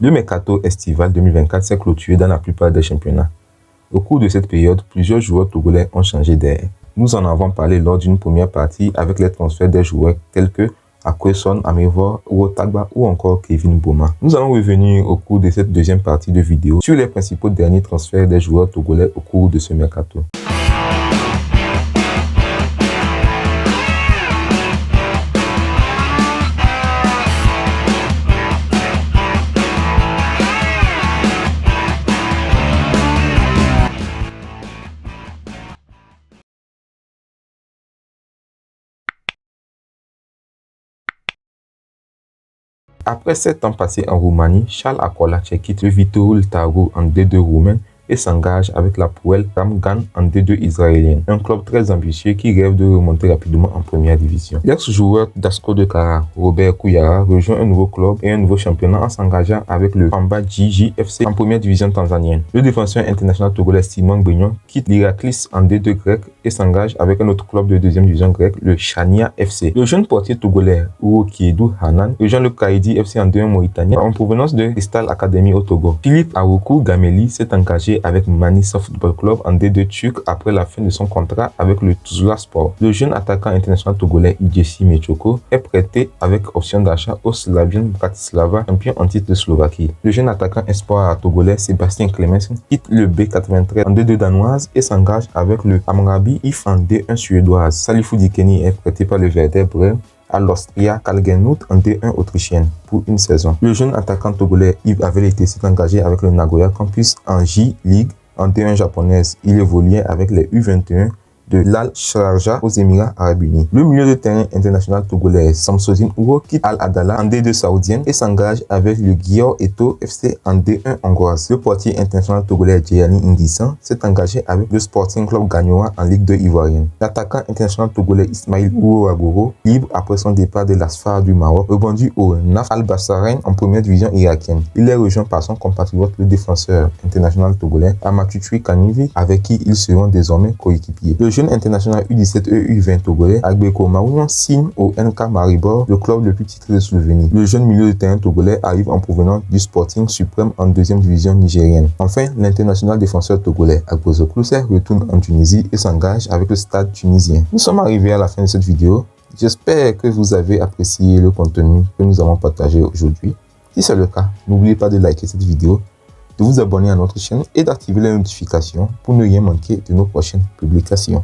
Le mercato estival 2024 s'est clôturé dans la plupart des championnats. Au cours de cette période, plusieurs joueurs togolais ont changé d'air. Nous en avons parlé lors d'une première partie avec les transferts des joueurs tels que Akweson, Amevor, Uotagba ou encore Kevin Boma. Nous allons revenir au cours de cette deuxième partie de vidéo sur les principaux derniers transferts des joueurs togolais au cours de ce mercato. Après 7 ans passés en Roumanie, Charles Akolacek quitte le Viitorul Târgu en D2 roumain et s'engage avec la Poel Ramat en D2 israélienne, un club très ambitieux qui rêve de remonter rapidement en première division. L'ex-joueur d'Asko de Kara, Robert Kuyara, rejoint un nouveau club et un nouveau championnat en s'engageant avec le Pamba Jiji FC en première division tanzanienne. Le défenseur international togolais Simon Grignon quitte l'Iraklis en D2 grec et s'engage avec un autre club de deuxième division grecque, le Chania FC. Le jeune portier togolais Urokiedou Hanan rejoint le Kaïdi FC en D1 mauritanien en provenance de Crystal Academy au Togo. Philippe Aoukou Gameli s'est engagé avec Manisa Football Club en D2 turc après la fin de son contrat avec le Tuzlaspor. Le jeune attaquant international togolais Idjessi Mechoko est prêté avec option d'achat au Slavian Bratislava, champion en titre de Slovaquie. Le jeune attaquant espoir togolais Sébastien Clemens quitte le B93 en D2 danoise et s'engage avec le Hammarby IF en D1 suédoise. Salifou Dikeni est prêté par le Werder Brême à l'Austria Kalgenut en D1 autrichienne pour une saison. Le jeune attaquant togolais Yves Avelete s'est engagé avec le Nagoya Campus en J-League en D1 japonaise. Il évoluait avec les U21 de l'Al Sharjah aux Émirats Arabes Unis. Le milieu de terrain international togolais Samsodine Ouro quitte Al-Adala en D2 saoudienne et s'engage avec le Gior Eto FC en D1 hongroise. Le portier international togolais Djeyani Nguissan s'est engagé avec le Sporting Club Gagnoa en Ligue 2 ivoirienne. L'attaquant international togolais Ismail Ouroagoro, libre après son départ de l'Asfar du Maroc, rebondit au Naf Al-Bassarain en première division irakienne. Il est rejoint par son compatriote, le défenseur international togolais Amadou Kanivi, avec qui ils seront désormais coéquipiers. Le jeune international U17 et U20 togolais Agbeko Maounan signe au NK Maribor, le club le plus titré de Slovénie. Le jeune milieu de terrain togolais arrive en provenance du Sporting Suprême en deuxième division nigérienne. Enfin, l'international défenseur togolais Agbozo Klousser retourne en Tunisie et s'engage avec le Stade tunisien. Nous sommes arrivés à la fin de cette vidéo. J'espère que vous avez apprécié le contenu que nous avons partagé aujourd'hui. Si c'est le cas, n'oubliez pas de liker cette vidéo, de vous abonner à notre chaîne et d'activer les notifications pour ne rien manquer de nos prochaines publications.